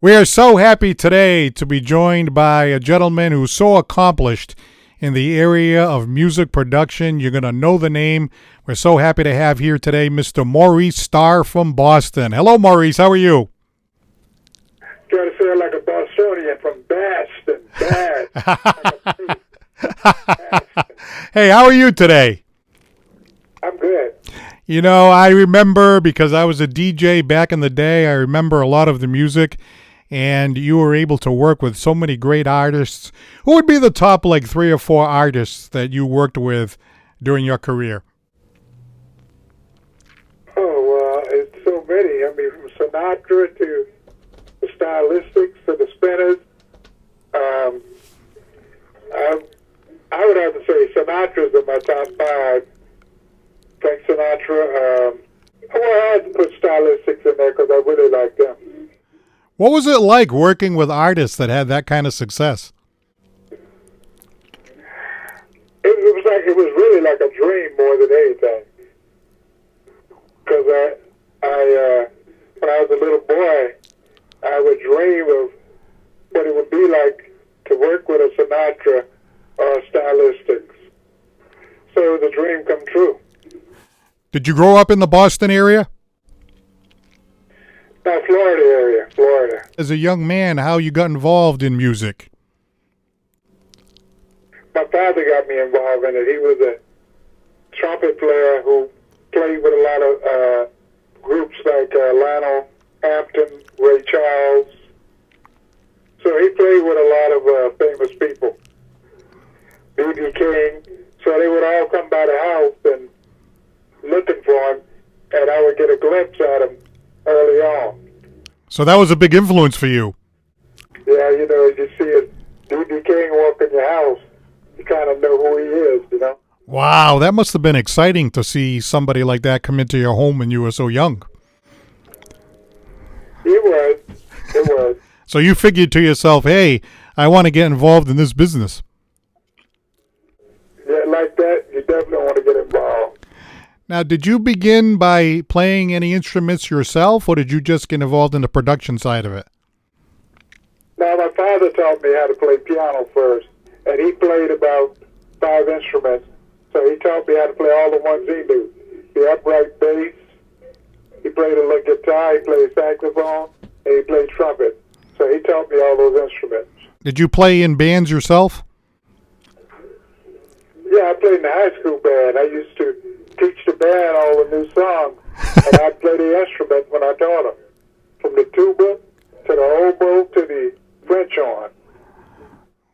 We are so happy today to be joined by a gentleman who's so accomplished in the area of music production. You're going to know the name. We're so happy to have here today Mr. Maurice Starr from Boston. Hello, Maurice. How are you? Trying to sound like a Bostonian from Boston. Hey, how are you today? I'm good. You know, I remember, because I was a DJ back in the day, I remember a lot of the music, and you were able to work with so many great artists. Who would be the top, like, 3 or 4 artists that you worked with during your career? Oh, it's so many. I mean, from Sinatra to the Stylistics to the Spinners. I would have to say Sinatra's in my top 5. Frank Sinatra. I had to put Stylistics in there because I really like them. What was it like working with artists that had that kind of success? It was really like a dream more than anything. Because when I was a little boy, I would dream of what it would be like to work with a Sinatra or a Stylistics. So it was a dream come true. Did you grow up in the Boston area? No, Florida area, Florida. As a young man, how you got involved in music? My father got me involved in it. He was a trumpet player who played with a lot of groups like Lionel Hampton, Ray Charles. So he played with a lot of famous people. B.B. King. So they would all come by the house and looking for him, and I would get a glimpse at him early on. So that was a big influence for you. Yeah, you know, you see a B.B. King walk in your house, you kind of know who he is, you know. Wow, that must have been exciting to see somebody like that come into your home when you were so young. It was. So you figured to yourself, hey, I want to get involved in this business. Yeah, like that, you definitely want to get involved. Now, did you begin by playing any instruments yourself, or did you just get involved in the production side of it? Now, my father taught me how to play piano first, and he played about 5 instruments. So he taught me how to play all the ones he knew. The upright bass, he played a little guitar, he played saxophone, and he played trumpet. So he taught me all those instruments. Did you play in bands yourself? Yeah, I played in the high school band. I used to teach the band all the new songs, and I'd play the instrument when I taught them, from the tuba to the oboe to the French horn.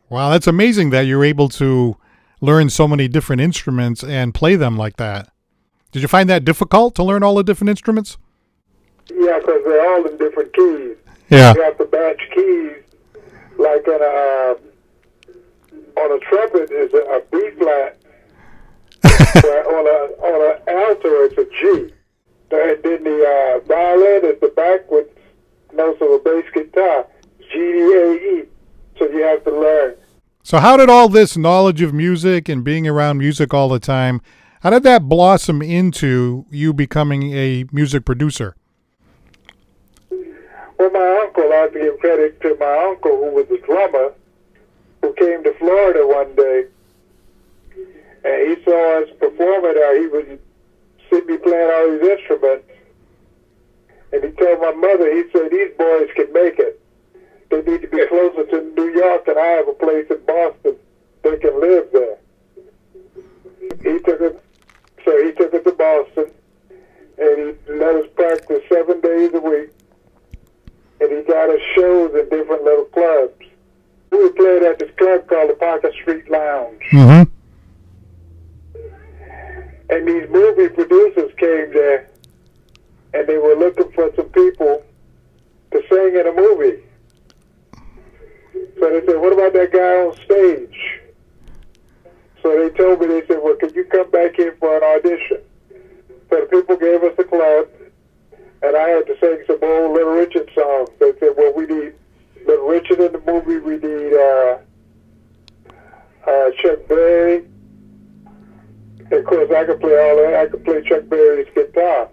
Wow, that's amazing that you're able to learn so many different instruments and play them like that. Did you find that difficult to learn all the different instruments? Yeah, because they're all in different keys. Yeah. You have to match keys, like on a trumpet is a B flat. on an alto, it's a G. And then the violin is the backwards notes of a bass guitar, G, D, A, E. So you have to learn. So how did all this knowledge of music and being around music all the time, how did that blossom into you becoming a music producer? Well, my uncle, I have to give credit to my uncle, who was a drummer, who came to Florida one day, and he saw us performing there. He would see me playing all these instruments, and he told my mother, he said, these boys can make it. They need to be closer to New York, and I have a place in Boston. They can live there. He took us to Boston, and he let us practice 7 days a week, and he got us shows in different little clubs. We played at this club called the Parker Street Lounge. Mm-hmm. And these movie producers came there, and they were looking for some people to sing in a movie. So they said, what about that guy on stage? So they told me, they said, well, could you come back here for an audition? So the people gave us a club, and I had to sing some old Little Richard songs. They said, well, we need Little Richard in the movie, we need Chuck Berry. Of course, I could play all that. I could play Chuck Berry's guitar.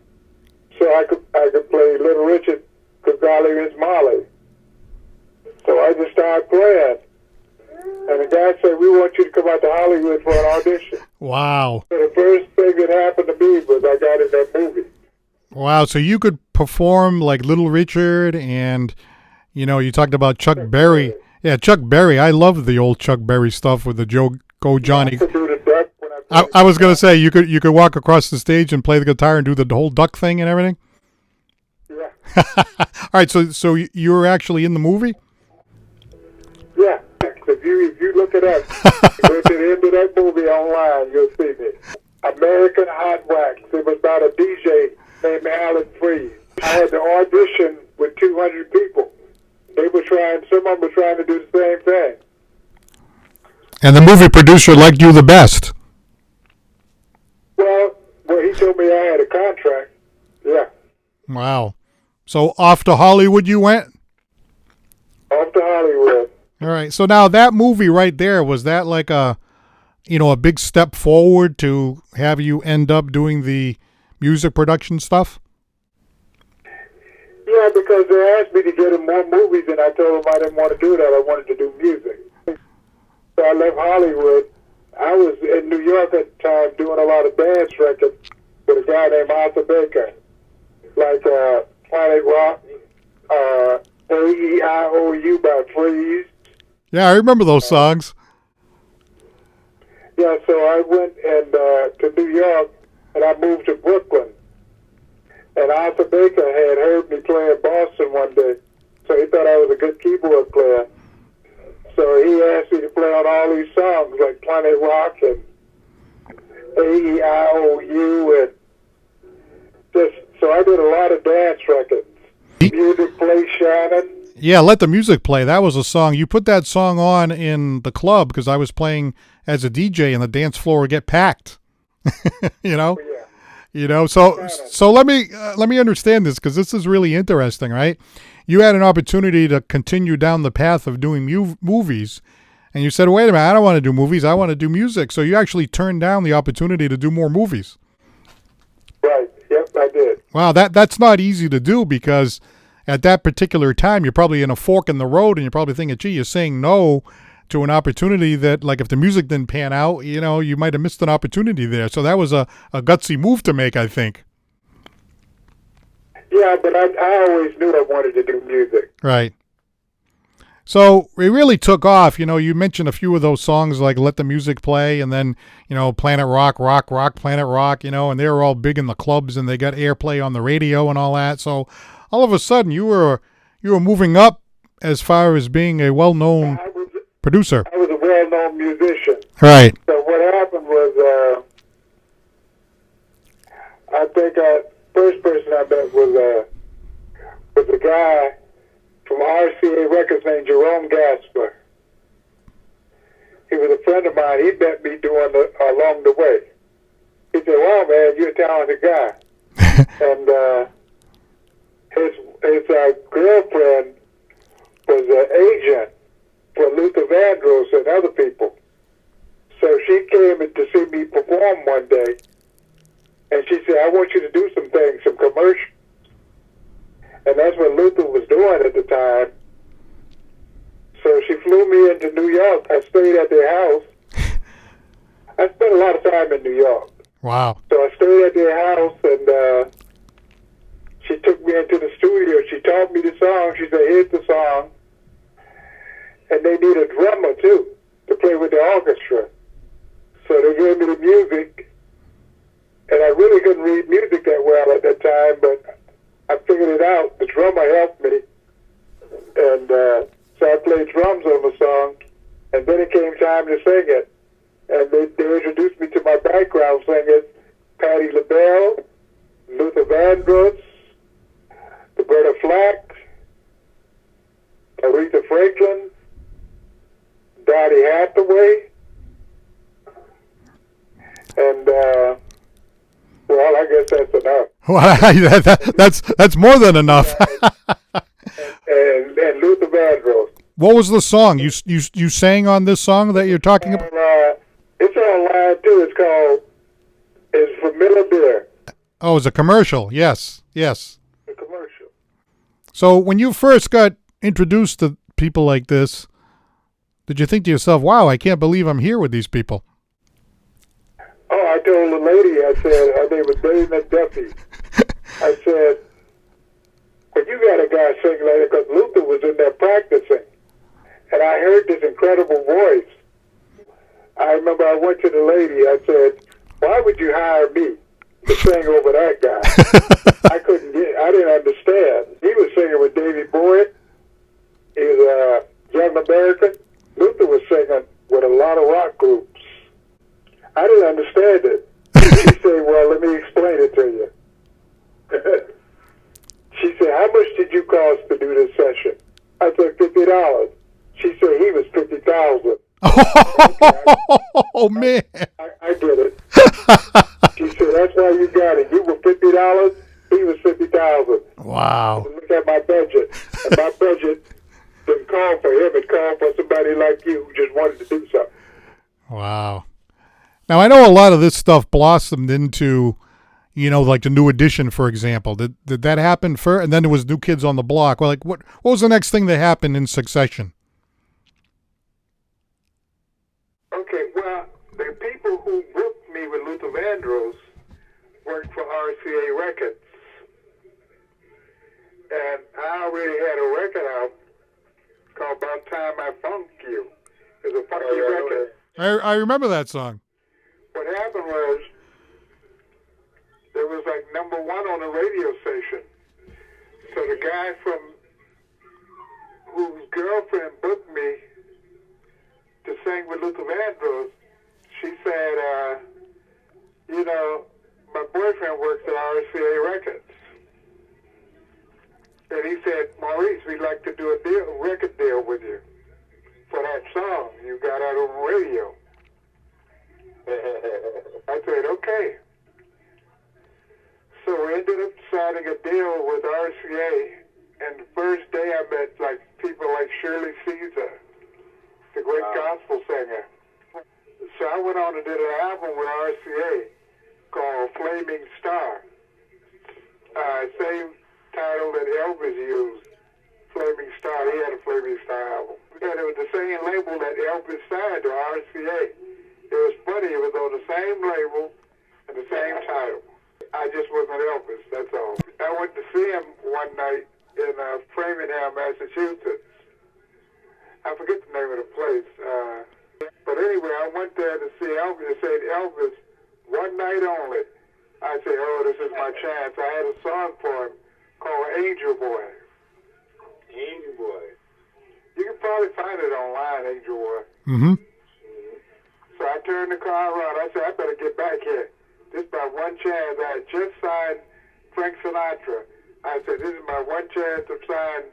So I could play Little Richard, 'Cause Golly Miss Molly. I just started playing. And the guy said, we want you to come out to Hollywood for an audition. Wow. So the first thing that happened to me was I got in that movie. Wow. So you could perform like Little Richard and, you talked about Chuck Berry. Yeah, Chuck Berry. I love the old Chuck Berry stuff with the Go Johnny. I could do the duck when I I was gonna say you could walk across the stage and play the guitar and do the whole duck thing and everything. Yeah. All right, so you were actually in the movie? Yeah. If you look it up, go to the end of that movie online, you'll see me. American Hot Wax. It was about a DJ named Alan Freeze. I had to audition with 200 people. Some of them were trying to do the same thing. And the movie producer liked you the best. Well, he told me I had a contract. Yeah. Wow. So off to Hollywood you went? Off to Hollywood. All right. So now that movie right there, was that like a big step forward to have you end up doing the music production stuff? Yeah, because they asked me to get in more movies, and I told them I didn't want to do that. I wanted to do music. So I left Hollywood. I was in New York at the time doing a lot of dance records with a guy named Arthur Baker, like Planet Rock, AEIOU by Freeze. Yeah, I remember those songs. Yeah, so I went to New York, and I moved to Brooklyn. And Arthur Baker had heard me play in Boston one day, so he thought I was a good keyboard player. So he asked me to play on all these songs, like Planet Rock and AEIOU, and so I did a lot of dance records. Music Play Shannon. Yeah, Let the Music Play. That was a song. You put that song on in the club because I was playing as a DJ and the dance floor would get packed. Yeah. So let me understand this because this is really interesting, right? You had an opportunity to continue down the path of doing movies, and you said, wait a minute, I don't want to do movies, I want to do music. So you actually turned down the opportunity to do more movies. Right, yep, I did. Wow, that's not easy to do because at that particular time, you're probably in a fork in the road, and you're probably thinking, gee, you're saying no to an opportunity that, like, if the music didn't pan out, you might have missed an opportunity there. So that was a gutsy move to make, I think. Yeah, but I always knew I wanted to do music. Right. So it really took off. You mentioned a few of those songs like Let the Music Play and then, Planet Rock, Planet Rock, and they were all big in the clubs and they got airplay on the radio and all that. So all of a sudden you were moving up as far as being a well-known producer. I was a well-known musician. Right. So what happened was, I think first person I met was a guy from RCA Records named Jerome Gasper. He was a friend of mine. He met me along the way. He said, "Wow, man, you're a talented guy." And his girlfriend was an agent for Luther Vandross and other people. So she came in to see me perform one day, and she said, "I want you to do some things, some commercials." And that's what Luther was doing at the time. So she flew me into New York. I stayed at their house. I spent a lot of time in New York. Wow. So I stayed at their house, and she took me into the studio. She taught me the song. She said, "Here's the song." And they need a drummer, too, to play with the orchestra. So they gave me the music. And I really couldn't read music that well at that time, but I figured it out. The drummer helped me. And so I played drums on the song. And then it came time to sing it. And they introduced me to my background singers, Patti LaBelle, Luther Vandross, Roberta Flack, Aretha Franklin, Dottie Hathaway, and well, I guess that's enough. Well, that's more than enough. and Luther Vandross. What was the song you sang on this song that you're talking about? It's online too. It's from Miller Beer. Oh, it's a commercial. Yes. The commercial. So when you first got introduced to people like this, did you think to yourself, wow, I can't believe I'm here with these people? Oh, I told the lady, I said, her name was Dave McDuffie. I said, well, you got a guy singing like that, because Luther was in there practicing. And I heard this incredible voice. I remember I went to the lady, I said, why would you hire me to sing over that guy? I didn't understand. He was singing with Davy Boyd. He was a young American. Luther was singing with a lot of rock groups. I didn't understand it. She said, well, let me explain it to you. She said, how much did you cost to do this session? I said, $50. She said, he was $50,000. Oh, man. I did it. She said, that's why you got it. You were $50, he was $50,000. Wow. Look at my budget. And my budget didn't call for him. It called for somebody like you who just wanted to do something. Wow. Now, I know a lot of this stuff blossomed into, like the New Edition, for example. Did that happen first? And then there was New Kids on the Block. Well, like, what was the next thing that happened in succession? Okay, well, the people who booked me with Luther Vandross worked for RCA Records. And I already had a record out called About Time I Funked You. It was a funky record. I remember that song. What happened was, it was like number one on the radio station. So the guy from whose girlfriend booked me to sing with Luther Vandross, she said, my boyfriend works at RCA Records. And he said, Maurice, we'd like to do a record deal with you for that song you got out on the radio. I said, okay. So we ended up signing a deal with RCA, and the first day I met people like Shirley Caesar, the great gospel singer. So I went on and did an album with RCA called Flaming Star. Same title that Elvis used, Flaming Star. He had a Flaming Star album. And it was the same label that Elvis signed to RCA. It was funny, it was on the same label and the same title. I just wasn't Elvis, that's all. I went to see him one night in Framingham, Massachusetts. I forget the name of the place. But anyway, I went there to see Elvis. They said, Elvis, one night only. I said, oh, this is my chance. I had a song for him called Angel Boy. Angel Boy. You can probably find it online, Angel Boy. Mm-hmm. So I turned the car around. I said, I better get back here. This is my one chance. I had just signed Frank Sinatra. I said, this is my one chance to sign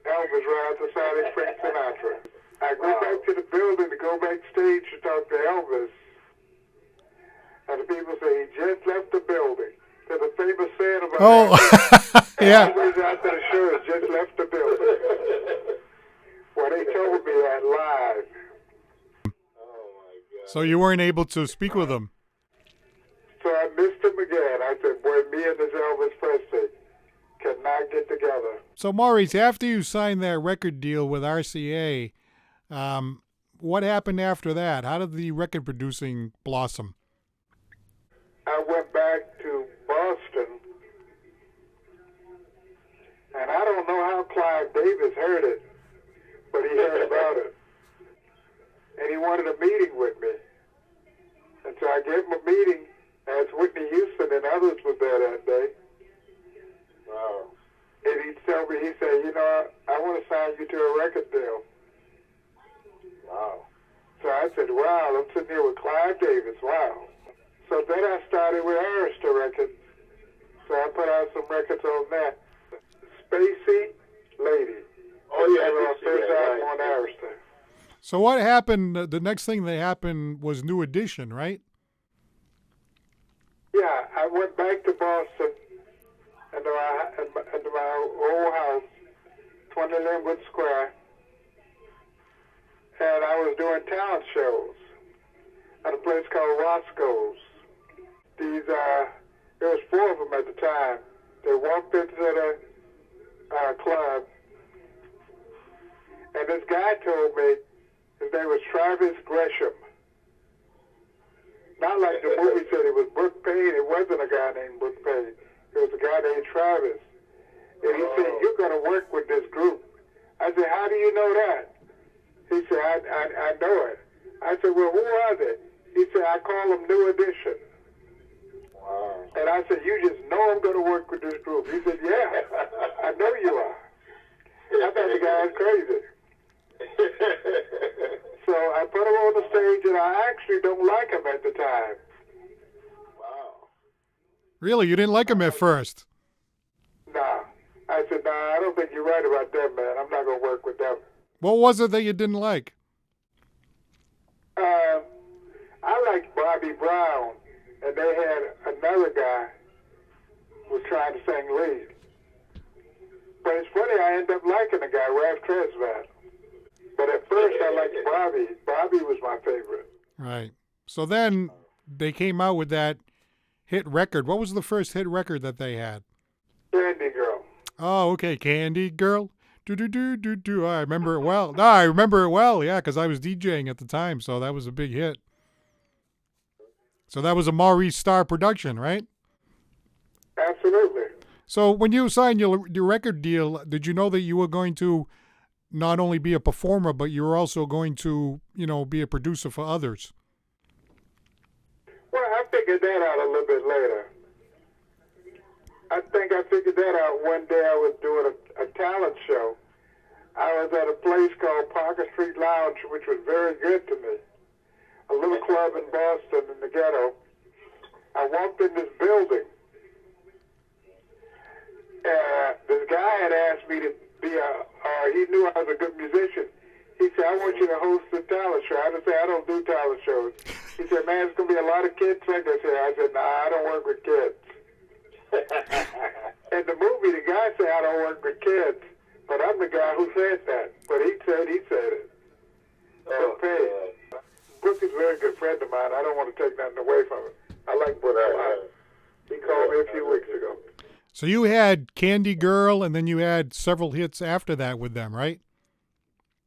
Elvis right after signing Frank Sinatra. I go back to the building to go backstage to talk to Elvis. And the people say, he just left the building. There's a famous saying about Elvis. Yeah. Elvis out there sure just left the building. Well, they told me that live. So you weren't able to speak with him? So I missed him again. I said, boy, me and this Elvis Presley cannot get together. So, Maurice, after you signed that record deal with RCA, what happened after that? How did the record producing blossom? I went back to Boston, and I don't know how Clive Davis heard it, but he heard about it. And he wanted a meeting with me. And so I gave him a meeting as Whitney Houston and others were there that day. Wow. And he told me, he said, I want to sign you to a record deal. Wow. So I said, wow, I'm sitting here with Clive Davis, wow. So then I started with Arista Records. So I put out some records on that. Spacey Lady. Oh, yeah, I first album on Arista. So what happened, the next thing that happened was New Edition, right? Yeah, I went back to Boston into my old house, 20 Linwood Square, and I was doing talent shows at a place called Roscoe's. There was four of them at the time. They walked into the club, and And this guy told me his name was Travis Gresham. Not like the movie said it was Brooke Payne. It wasn't a guy named Brooke Payne. It was a guy named Travis. And he said, you're going to work with this group. I said, how do you know that? He said, I know it. I said, well, who are they? He said, I call them New Edition. Wow. And I said, you just know I'm going to work with this group. He said, yeah, I know you are. I thought the guy was crazy. So I put him on the stage, and I actually don't like him at the time. Wow. Really? You didn't like him at first? Nah. I said, nah, I don't think you're right about them, man. I'm not going to work with them. What was it that you didn't like? I liked Bobby Brown, and they had another guy who was trying to sing lead. But it's funny, I ended up liking the guy, Ralph Tresvant. But at first, I liked Bobby. Bobby was my favorite. Right. So then they came out with that hit record. What was the first hit record that they had? Candy Girl. Oh, okay. Candy Girl. Do. I remember it well. No, I remember it well, yeah, because I was DJing at the time, so that was a big hit. So that was a Maurice Starr production, right? Absolutely. So when you signed your record deal, did you know that you were going to not only be a performer, but you were also going to, be a producer for others? Well, I figured that out a little bit later. I think I figured that out one day. I was doing a talent show. I was at a place called Parker Street Lounge, which was very good to me. A little club in Boston in the ghetto. I walked in this building. This guy had asked me to be he knew I was a good musician. He said, I want you to host a talent show. I just said, I don't do talent shows. He said, man, it's going to be a lot of kids singers here. I said, nah, I don't work with kids. In the movie, the guy said, I don't work with kids. But I'm the guy who said that. But he said it. Okay. Brooke is a very good friend of mine. I don't want to take nothing away from him. I like Brooke a lot. He called me a few weeks ago. So you had Candy Girl, and then you had several hits after that with them, right?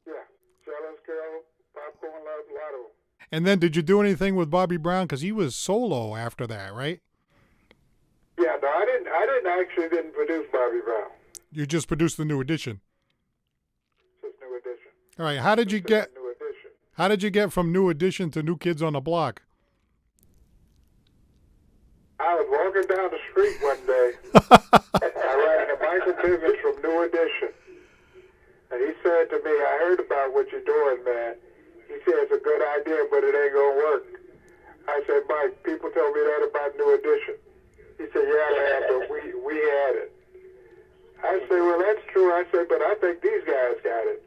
Yeah. Jealous Girl, Popcorn Love, a lot of them. And then did you do anything with Bobby Brown? Because he was solo after that, right? Yeah, no, I didn't produce Bobby Brown. You just produced the New Edition. Just New Edition. All right. How did you get? New Edition. How did you get from New Edition to New Kids on the Block? I was walking down the street one day. I ran into Michael Bivens from New Edition. And he said to me, I heard about what you're doing, man. He said, it's a good idea, but it ain't going to work. I said, Mike, people told me that about New Edition. He said, yeah, man, but we had it. I said, well, that's true. I said, but I think these guys got it.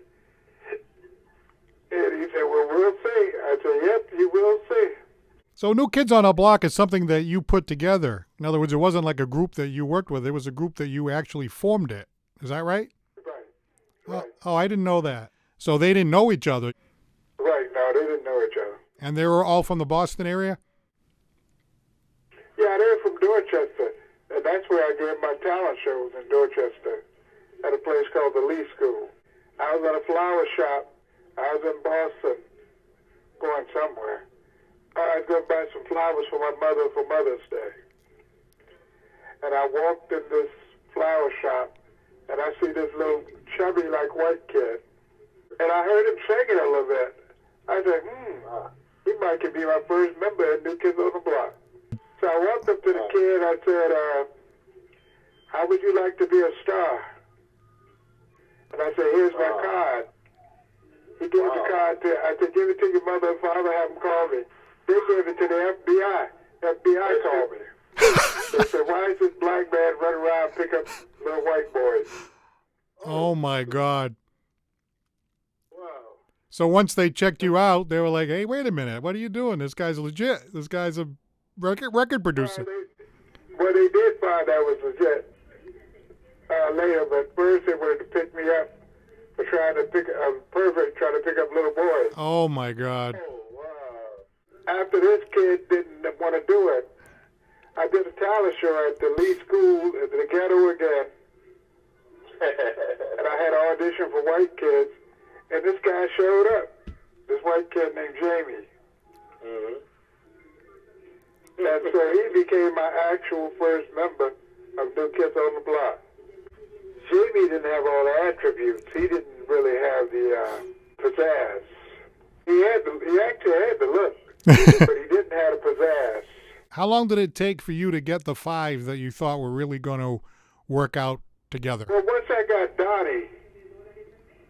And he said, well, we'll see. I said, yep, you will see. So New Kids on the Block is something that you put together. In other words, it wasn't like a group that you worked with. It was a group that you actually formed it. Is that right? Right. Oh, I didn't know that. So they didn't know each other. Right, no, they didn't know each other. And they were all from the Boston area? Yeah, they're from Dorchester. And that's where I gave my talent shows in Dorchester at a place called the Lee School. I was at a flower shop. I was in Boston going somewhere. I was going to buy some flowers for my mother for Mother's Day. And I walked in this flower shop, and I see this little chubby, like, white kid. And I heard him singing a little bit. I said, he might could be my first member at New Kids on the Block. So I walked up to the kid, I said, how would you like to be a star? And I said, here's my card. He gave the card I said, give it to your mother and father, have them call me. They gave it to the FBI. FBI called me. They said, why is this black man running around and pick up little white boys? Oh, my God. Wow. So once they checked you out, they were like, hey, wait a minute. What are you doing? This guy's legit. This guy's a record producer. Well, they did find I was legit later, but first they wanted to pick me up for trying to pick up little boys. Oh, my God. Oh, wow. After this kid didn't want to do it, I did a talent show at the Lee School in the ghetto again. And I had an audition for white kids. And guy showed up. This white kid named Jamie. Mm-hmm. And so he became my actual first member of New Kids on the Block. Jamie didn't have all the attributes. He didn't really have the pizzazz. He actually had the look, but he didn't have the pizzazz. How long did it take for you to get the 5 that you thought were really going to work out together? Well, once I got Donnie,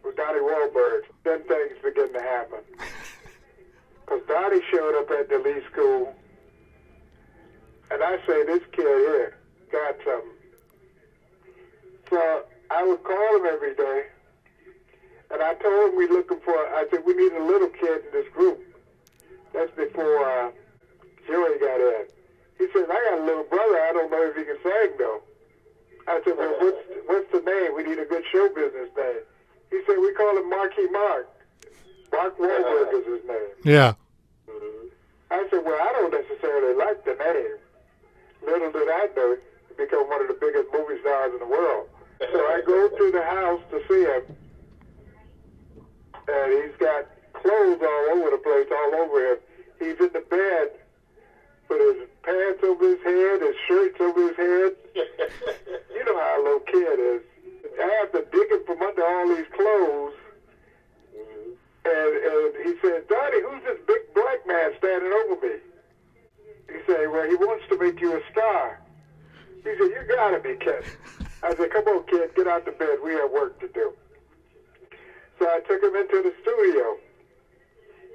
with Donnie Wahlberg, then things began to happen. Because Donnie showed up at the Lee School, and I say, this kid here got something. So I would call him every day, and I told him I said, we need a little kid in this group. That's before Joey got in. He says, I got a little brother, I don't know if he can sing though. I said, well, what's the name? We need a good show business name. He said, we call him Marky Mark. Mark Wahlberg is his name. Yeah. I said, well, I don't necessarily like the name. Little did I know it become one of the biggest movie stars in the world. So I go to the house to see him, and he's got clothes all over the place, all over him. He's in the bed with his pants over his head, his shirts over his head. You know how a little kid is. I have to dig him from under all these clothes. And he said, Donnie, who's this big black man standing over me? He said, well, he wants to make you a star. He said, you gotta be kidding. I said, come on, kid, get out the bed. We have work to do. So I took him into the studio.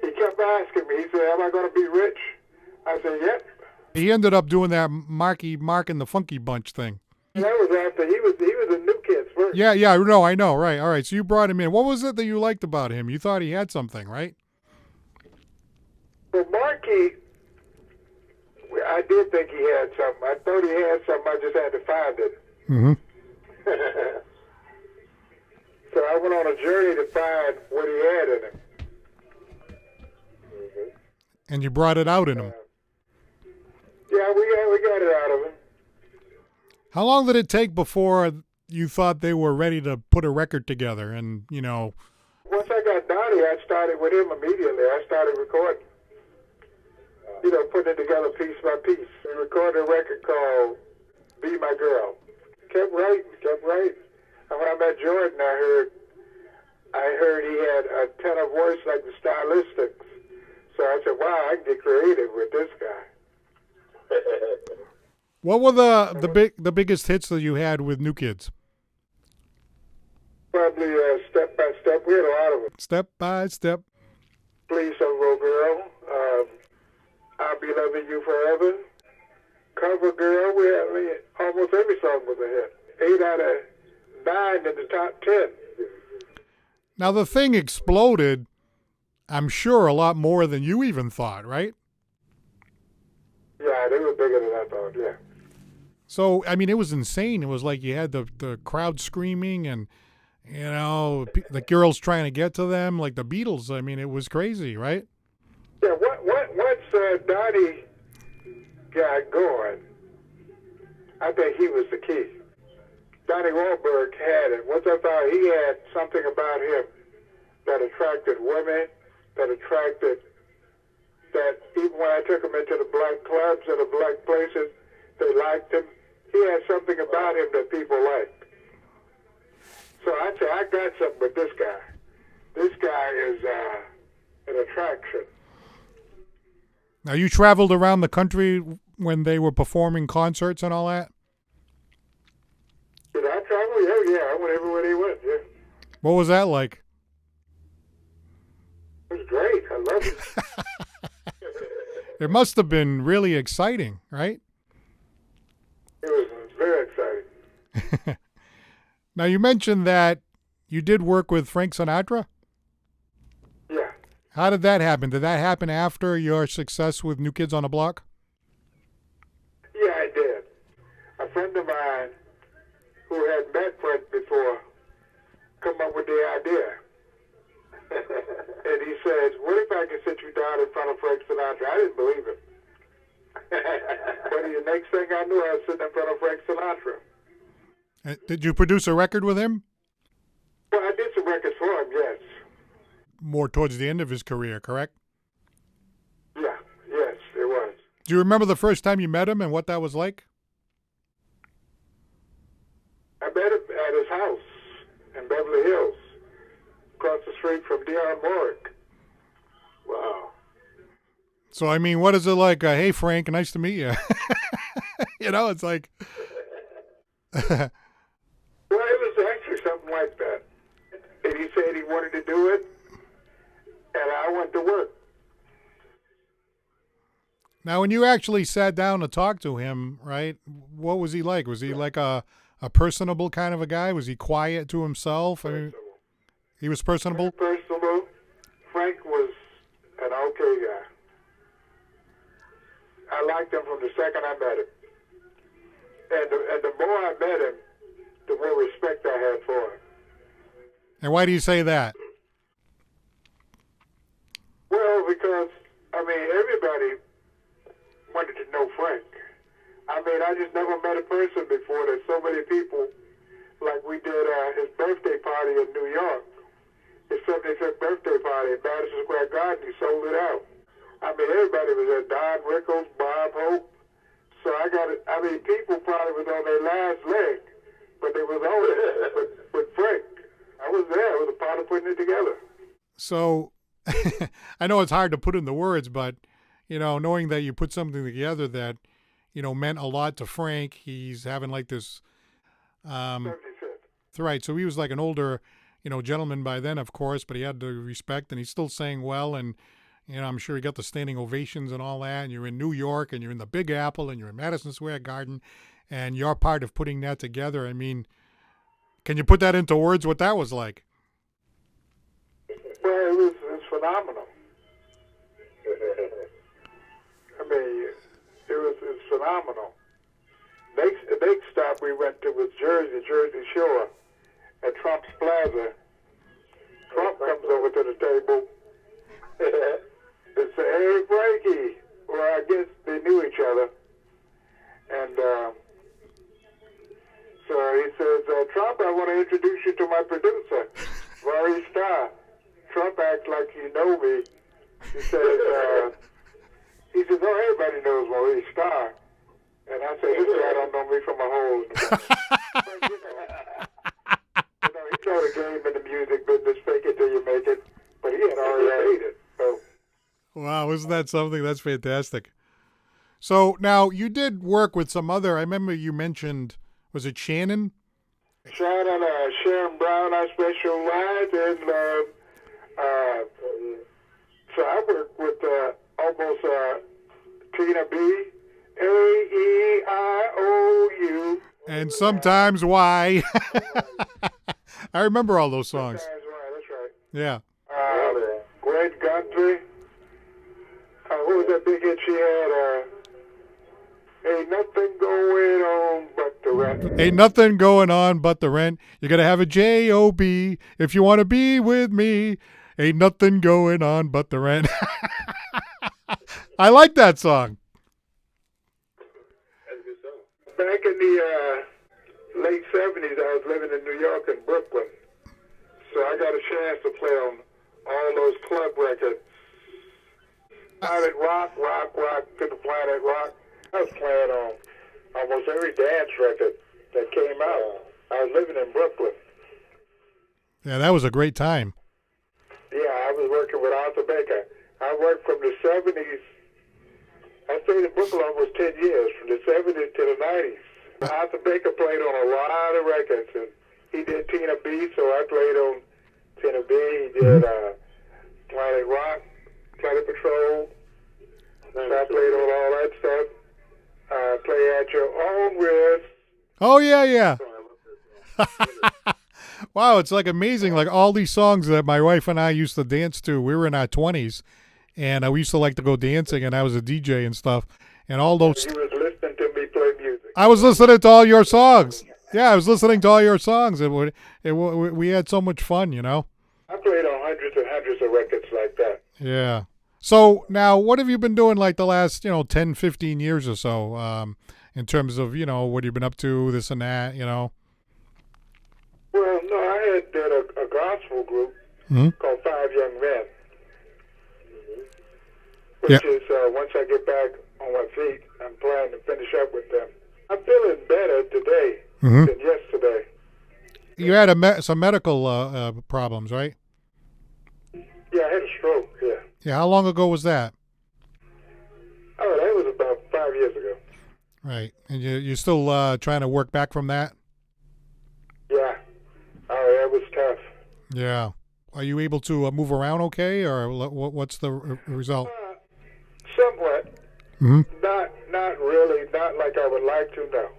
He kept asking me. He said, am I going to be rich? I said, yep. He ended up doing that Marky Mark and the Funky Bunch thing. And that was after he was a New Kids first. Yeah, I know. Right, all right. So you brought him in. What was it that you liked about him? You thought he had something, right? Well, Marky, I did think he had something. I thought he had something. I just had to find it. Mm-hmm. So I went on a journey to find what he had in him. And you brought it out in him. Yeah, we got it out of him. How long did it take before you thought they were ready to put a record together? And, Once I got Donnie, I started with him immediately. I started recording. Putting it together piece by piece. We recorded a record called Be My Girl. Kept writing. And when I met Jordan, I heard he had a tenor voice like the Stylistics. So I said, wow, I can get creative with this guy. What were the biggest hits that you had with New Kids? Probably Step by Step. We had a lot of them. Step by Step. Please Don't Go Girl. I'll Be Loving You Forever. Cover Girl. Almost every song was a hit. 8 out of 9 in the top 10. Now the thing exploded, I'm sure, a lot more than you even thought, right? Yeah, they were bigger than I thought, yeah. So, it was insane. It was like you had the crowd screaming and, the girls trying to get to them, like the Beatles. It was crazy, right? Yeah, once Donnie got going, I think he was the key. Donnie Wahlberg had it. Once I thought he had something about him that attracted women, that even when I took him into the black clubs and the black places, they liked him. He had something about him that people liked. So I said, I got something with this guy. This guy is an attraction. Now, you traveled around the country when they were performing concerts and all that? Did I travel? Yeah, I went everywhere they went, yeah. What was that like? It was great. I loved it. It must have been really exciting, right? It was very exciting. Now, you mentioned that you did work with Frank Sinatra? Yeah. How did that happen? Did that happen after your success with New Kids on the Block? Yeah, I did. A friend of mine who had met Frank before come up with the idea. And he says, what if I could sit you down in front of Frank Sinatra? I didn't believe him. But the next thing I knew, I was sitting in front of Frank Sinatra. Did you produce a record with him? Well, I did some records for him, yes. more towards the end of his career, correct? Yeah, yes, it was. Do you remember the first time you met him and what that was like? I met him at his house in Beverly Hills, across the street from Dionne Warwick. Wow. So, I mean, what is it like? Hey, Frank, nice to meet you. It's like... Well, it was actually something like that. And he said he wanted to do it, and I went to work. Now, when you actually sat down to talk to him, right, what was he like? Was he like a personable kind of a guy? Was he quiet to himself? I mean, he was personable? Personable. Frank was an okay guy. I liked him from the second I met him. And the more I met him, the more respect I had for him. And why do you say that? Well, because, everybody wanted to know Frank. I just never met a person before that so many people, like we did his birthday party in New York, his 75th birthday party in Madison Square Garden. He sold it out. Everybody was there. Don Rickles, Bob Hope. So people probably was on their last leg, but they was on it with Frank. I was there. I was a part of putting it together. So, I know it's hard to put into words, but, knowing that you put something together that, meant a lot to Frank, he's having like this, 75th. right. So he was like an older, gentleman by then, of course, but he had the respect and he still sang well. And, I'm sure he got the standing ovations and all that. And you're in New York and you're in the Big Apple and you're in Madison Square Garden and you're part of putting that together. I mean, can you put that into words what that was like? Well, it was phenomenal. It was phenomenal. Next stop we went to was Jersey Shore, at Trump's Plaza. Trump comes over to the table and says, "Hey, Frankie." Well, I guess they knew each other. And so he says, "Trump, I want to introduce you to my producer, Maurice Starr." Trump acts like he know me. He says, "Oh, everybody knows Maurice Starr." And I said, "This guy don't know me from a hole in the he know the game in the music business, fake it till you make it, but he had already made it." So. Wow, isn't that something? That's fantastic. So now you did work with some other, I remember you mentioned, was it Shannon? Sharon Brown, our special wife, and so I worked with almost Tina B, A-E-I-O-U. And sometimes why? I remember all those songs. Sometimes why, that's right. Yeah. Gwen Guthrie. What was that big hit she had? Ain't nothing going on but the rent. Ain't nothing going on but the rent. You gotta have a J-O-B if you want to be with me. Ain't nothing going on but the rent. I like that song. That's a good song. Back in the late 70s, I was living in New York and Brooklyn. So I got a chance to play on all those club records. Planet Rock to the Planet Rock. I was playing on almost every dance record that came out. I was living in Brooklyn. Yeah, that was a great time. Yeah, I was working with Arthur Baker. I worked from the 70s. I stayed in Brooklyn almost 10 years, from the 70s to the 90s. Arthur Baker played on a lot of records, and he did Tina B, so I played on Tina B. He did Planet Rock, Planet Patrol. So I played on all that stuff. Play at your own risk. Oh, yeah. Wow, it's like amazing. Like all these songs that my wife and I used to dance to, we were in our 20s, and we used to like to go dancing, and I was a DJ and stuff. And all those. He was listening to me play music. I was listening to all your songs. Yeah, I was listening to all your songs. We had so much fun, I played on hundreds and hundreds of records like that. Yeah. So now what have you been doing like the last, 10, 15 years or so in terms of, what you've been up to, this and that, Well, no, I had did a gospel group. Mm-hmm. called Five Young Men, Yeah. which is once I get back on my feet, I'm planning to finish up with them. I'm feeling better today Mm-hmm. than yesterday. You had some medical problems, right? Yeah, I had a stroke. Yeah. Yeah. How long ago was that? Oh, that was about 5 years ago. Right. And you're still trying to work back from that? Yeah. Oh, that was tough. Yeah. Are you able to move around okay, or what's the result? Somewhat. Mm-hmm. Not really. Not like I would like to. No.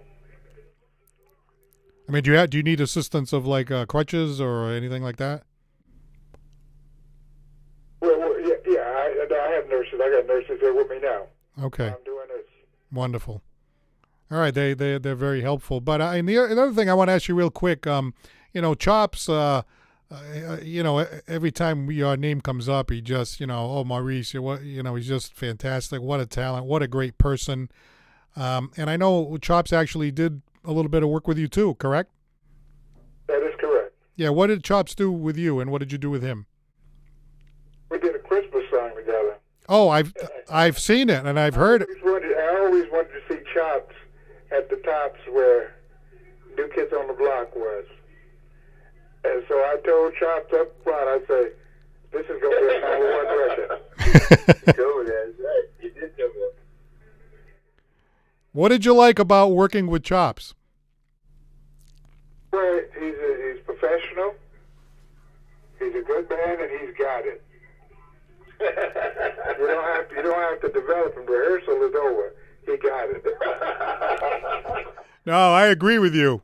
I mean, do you need assistance of like crutches or anything like that? Well, yeah. I have nurses. I got nurses here with me now. Okay. I'm doing this. Wonderful. All right, they're very helpful. But and the other thing I want to ask you real quick, Chops, every time your name comes up, he just, oh, Maurice, he's just fantastic. What a talent. What a great person. And I know Chops actually did a little bit of work with you too, correct? That is correct. Yeah. What did Chops do with you, and what did you do with him? We did a Christmas song together. Oh, I've seen it and I've heard it. I always wanted to see Chops at the tops where New Kids on the Block was. And so I told Chops up front, I say, this is going to be a #1 record. He told me that. That's right. He did tell me that. What did you like about working with Chops? Well, he's professional. He's a good man, and he's got it. You don't have to develop him. Rehearsal is over. He got it. No, I agree with you.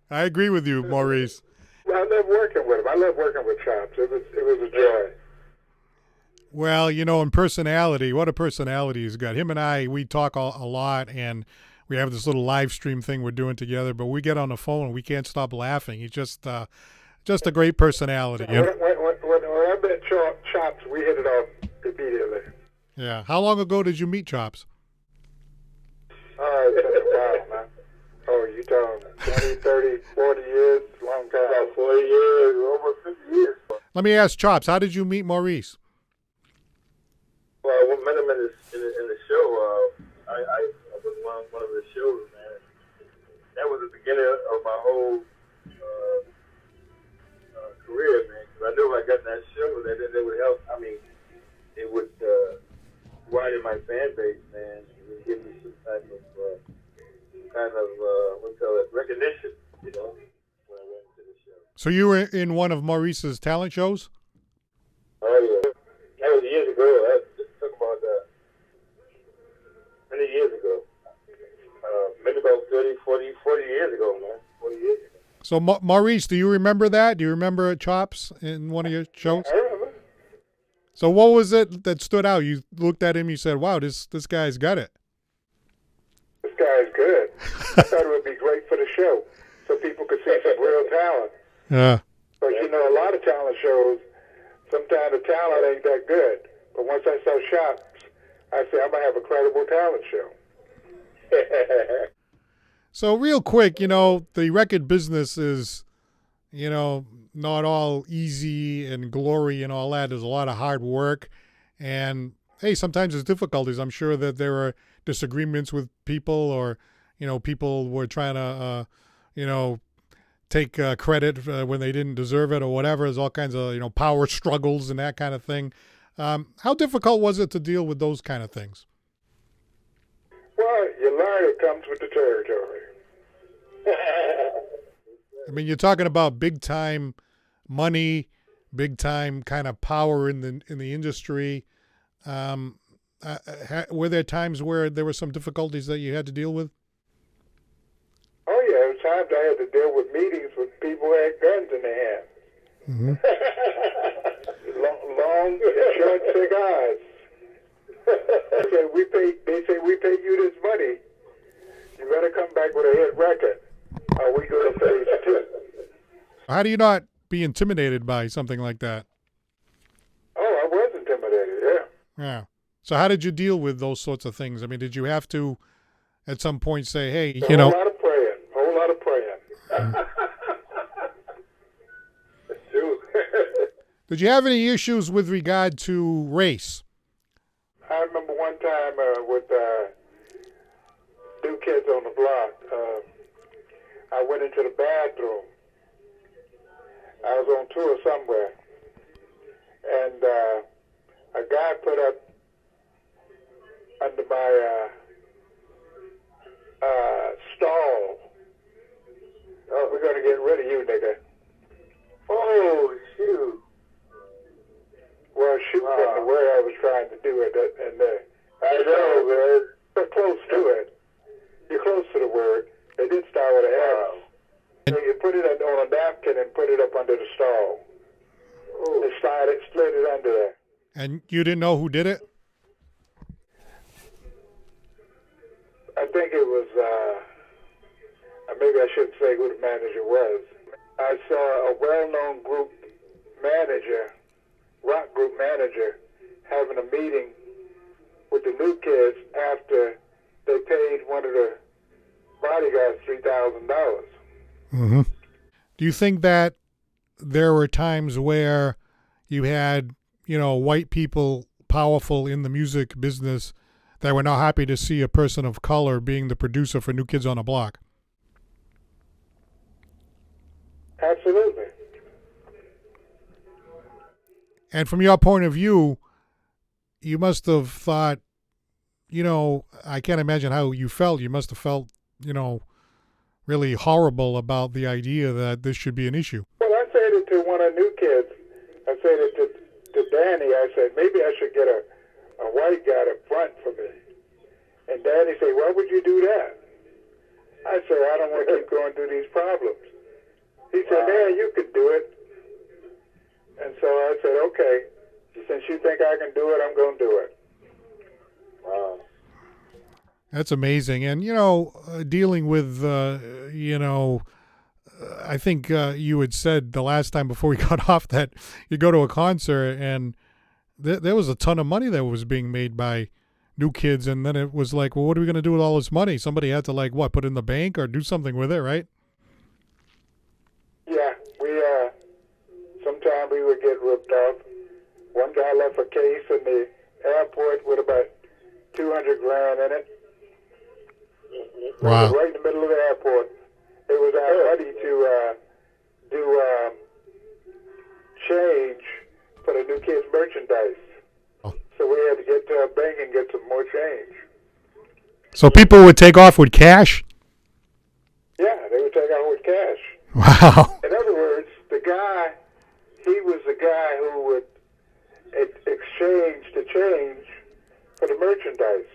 I agree with you, Maurice. I love working with him. I love working with Chops. It was a joy. Well, in personality, what a personality he's got. Him and I, we talk a lot, and we have this little live stream thing we're doing together, but we get on the phone and we can't stop laughing. He's just a great personality. When I met Chops, we hit it off immediately. Yeah. How long ago did you meet Chops? It's been a while, man. Oh, you talking 20, 30, 40 years? Long time. About 40 years, over 50 years. Let me ask Chops, how did you meet Maurice? Well, I met him in the show. I was on one of the shows, man. That was the beginning of my whole career, man. Because I knew if I got in that show, that it would help. I mean, it would widen my fan base, man. It would give me some type of recognition, when I went to the show. So you were in one of Maurice's talent shows? Oh, yeah. That was years ago. That took about many years ago. Maybe about 40 years ago, man. 40 years ago. So, Maurice, do you remember that? Do you remember Chops in one of your shows? I remember. So what was it that stood out? You looked at him, you said, wow, this guy's got it. This guy's good. I thought it would be great for the show so people could see some real talent. Yeah. But, a lot of talent shows, sometimes the talent ain't that good. But once I saw Chops, I said, I'm going to have a credible talent show. So real quick, the record business is, not all easy and glory and all that. There's a lot of hard work. And, hey, sometimes there's difficulties. I'm sure that there are disagreements with people or, people were trying to, take credit when they didn't deserve it or whatever. There's all kinds of, power struggles and that kind of thing. How difficult was it to deal with those kind of things? Well, you learn it comes with the territory. I mean, you're talking about big time money, big time kind of power in the industry. Were there times where there were some difficulties that you had to deal with? Oh, yeah. There were times I had to deal with meetings with people who had guns in their hands. Mm-hmm. Long, short cigars. They say, we pay you this money. You better come back with a hit record. Or we go to phase 2. How do you not be intimidated by something like that? Oh, I was intimidated, yeah. Yeah. So how did you deal with those sorts of things? I mean, did you have to at some point say, hey, A whole lot of praying. That's true. Did you have any issues with regard to race? I remember one time with New Kids on the Block, I went into the bathroom. I was on tour somewhere, and a guy put up under my stall, "Oh, we're going to get rid of you, nigga." Oh, shoot. Well, shoot wasn't the word I was trying to do it, and I know, man. but close to it. You're close to the word. They did start with an S. So you put it on a napkin and put it up under the stall. They slid it under there. And you didn't know who did it? I think it was, maybe I shouldn't say who the manager was. I saw a well-known group manager, rock group manager, having a meeting with the New Kids after they paid one of the bodyguards $3,000. Mm-hmm. Do you think that there were times where you had, white people powerful in the music business that were not happy to see a person of color being the producer for New Kids on the Block? Absolutely. And from your point of view, you must have thought, I can't imagine how you felt. You must have felt, really horrible about the idea that this should be an issue. Well, I said it to one of the New Kids. I said it to Danny. I said, maybe I should get a white guy to front for me. And Danny said, why would you do that? I said, I don't want to keep going through these problems. He said, yeah, you could do it. And so I said, okay, since you think I can do it, I'm going to do it. Wow. That's amazing. And, dealing with, I think you had said the last time before we got off that you go to a concert and there was a ton of money that was being made by New Kids. And then it was like, well, what are we going to do with all this money? Somebody had to put it in the bank or do something with it, right? Yeah, sometimes we would get ripped off. One guy left a case in the airport with about 200 grand in it. Wow. It was right in the middle of the airport. It was our money to do change for the New Kids merchandise. Oh. So we had to get to a bank and get some more change. So people would take off with cash? Yeah, they would take out with cash. Wow. In other words, he was the guy who would exchange the change for the merchandise.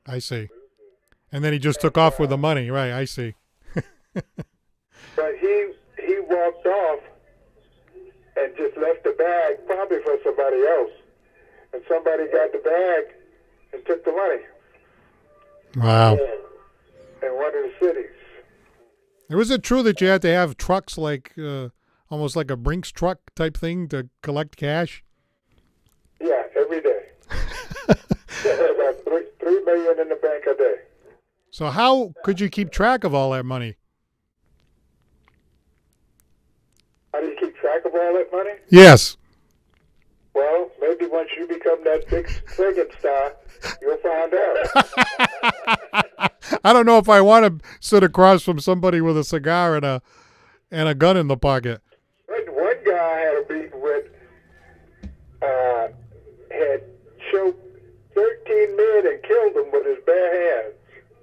I see. And then he just took off with the money. Right, I see. But he walked off and just left the bag, probably for somebody else. And somebody got the bag and took the money. Wow. In one of the cities. Was it true that you had to have trucks almost like a Brinks truck type thing to collect cash? Yeah, every day. About $3 million in the bank a day. So how could you keep track of all that money? How do you keep track of all that money? Yes. Well, maybe once you become that big second star, you'll find out. I don't know if I want to sit across from somebody with a cigar and a gun in the pocket. One guy I had a meeting with had choked 13 men and killed them with his bare hands.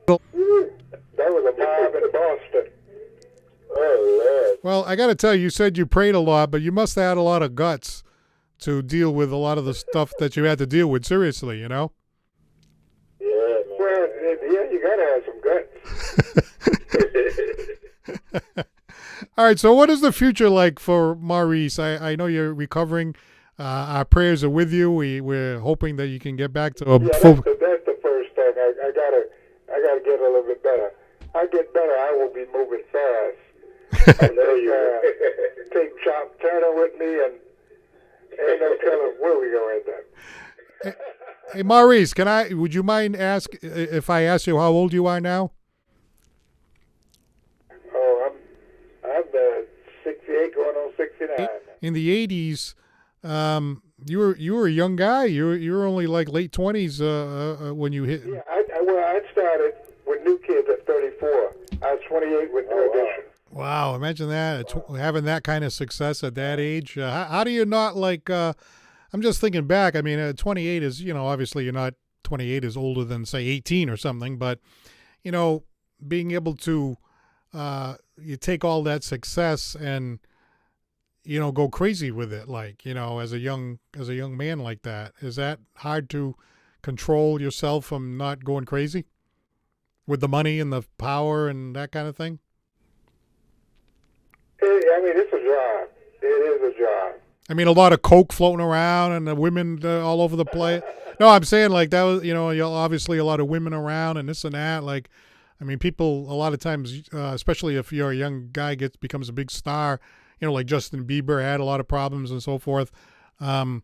That was a mob in Boston. Oh, Lord. Well, I got to tell you, you said you prayed a lot, but you must have had a lot of guts to deal with a lot of the stuff that you had to deal with seriously, Yeah, man. Well, yeah, you got to have some guts. All right, so what is the future like for Maurice? I know you're recovering. Our prayers are with you. We're hoping that you can get back to a full... That's the first thing. I gotta get a little bit better. I get better, I will be moving fast. I know you. Take Chop Turner with me, and ain't no telling where we gonna end up. Hey, Maurice, would you mind if I ask you how old you are now? Oh, I'm 68 going on 69 now. in the 80s, you were a young guy. You were only like late 20s when you hit. Yeah, I started with New Kids at 34. I was 28 with New Edition. Wow, imagine that, having that kind of success at that age. How do you not like? I'm just thinking back. I mean, 28 is, obviously you're not 28 is older than say 18 or something, but being able to you take all that success and go crazy with it, like as a young man like that. Is that hard to control yourself from not going crazy with the money and the power and that kind of thing? I mean, it's a job. It is a job. I mean, a lot of coke floating around and the women all over the place. No, I'm saying like that was, obviously a lot of women around and this and that. Like, I mean, people a lot of times, especially if you're a young guy, becomes a big star. Like Justin Bieber had a lot of problems and so forth. How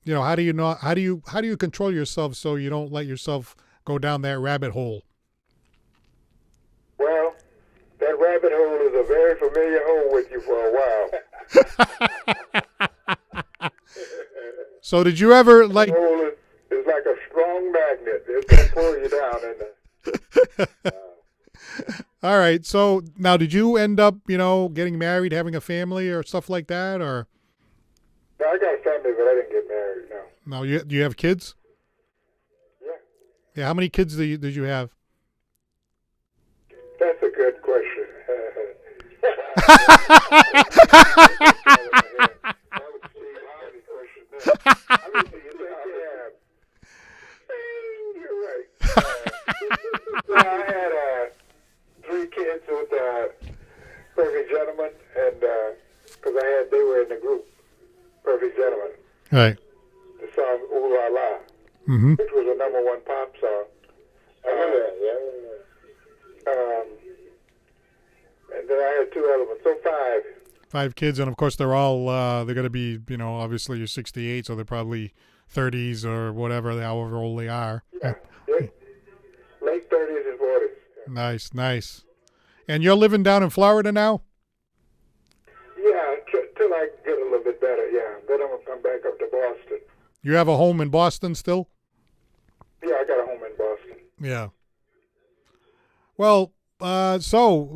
do you control yourself so you don't let yourself go down that rabbit hole? Well, that rabbit hole is a very familiar hole with you for a while. So did you ever like? The hole is like a strong magnet. It's gonna pull you down. All right. So now, did you end up, getting married, having a family, or stuff like that, or? No, I got a family, but I didn't get married. No. No, do you have kids? Yeah. Yeah. How many kids did you have? That's a good question. You're right. I had 3 kids with Perfect Gentleman, and because they were in the group Perfect Gentleman. Right. The song "Ooh La La," which was a #1 pop song. I remember that. Yeah. And then I had 2 other ones, so 5. 5 kids, and of course they're all they're going to be, obviously you're 68, so they're probably 30s or whatever, however old they are. Yeah. Late 30s and 40s. Yeah. Nice. And you're living down in Florida now? Yeah, till I get a little bit better. Yeah, then I'm gonna come back up to Boston. You have a home in Boston still? Yeah, I got a home in Boston. Yeah. Well, so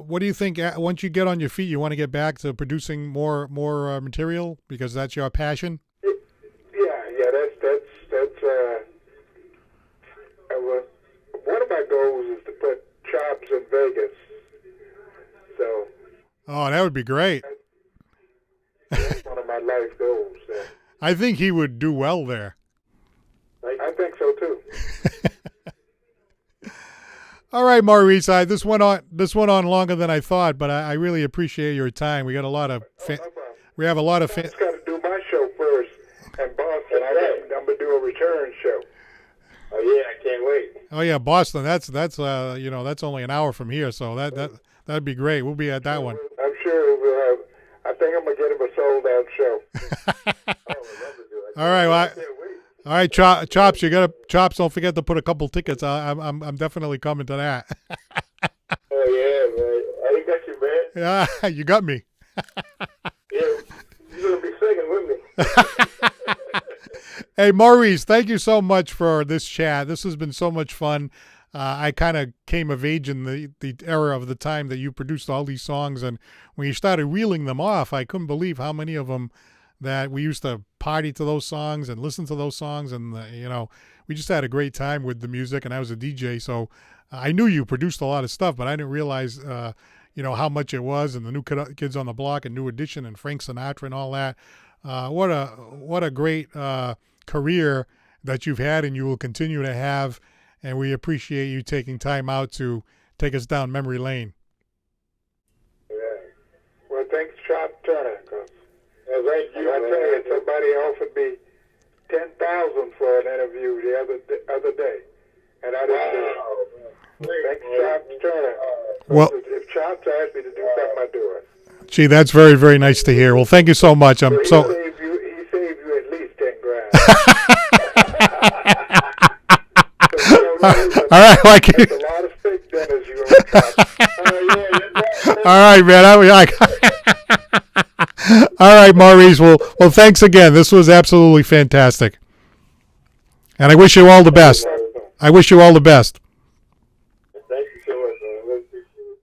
what do you think? Once you get on your feet, you want to get back to producing more material because that's your passion? Yeah. That's one of my goals is to put Chops in Vegas. So. Oh, that would be great. That's one of my life goals. So. I think he would do well there. I think so too. All right, Maurice. This went on longer than I thought, but I really appreciate your time. We got a lot of we have a lot of I just got to do my show first in Boston. I'm gonna do a return show. Oh yeah, I can't wait. Oh yeah, Boston. That's that's only an hour from here, so that'd be great. We'll be at that one. I'm sure we'll have. I think I'm gonna get him a sold out show. All right, well, all right, Chops. Chops. Don't forget to put a couple tickets. I'm definitely coming to that. Oh yeah, man. I got you, man. Yeah, you got me. Yeah, you're gonna be singing with me. Hey, Maurice, thank you so much for this chat. This has been so much fun. I kind of came of age in the era of the time that you produced all these songs, and when you started reeling them off, I couldn't believe how many of them that we used to party to those songs and listen to those songs, and we just had a great time with the music. And I was a DJ, so I knew you produced a lot of stuff, but I didn't realize how much it was, and the New Kids on the Block and New Edition and Frank Sinatra and all that. What a great career that you've had and you will continue to have, and we appreciate you taking time out to take us down memory lane. Yeah. Well, thanks, Chop Turner. I tell you, somebody offered me $10,000 for an interview the other day, and I didn't do it. Thanks, Chop Turner. Well, if Chops asked me to do something, I do it. Gee, that's very, very nice to hear. Well, thank you so much. He saved you at least $10,000. All right, like that's a lot of steak dinners you owe Chops. All right, man. All right, Maurice. Well, thanks again. This was absolutely fantastic. And I wish you all the best. I wish you all the best. Thank you so much, man. I really appreciate it.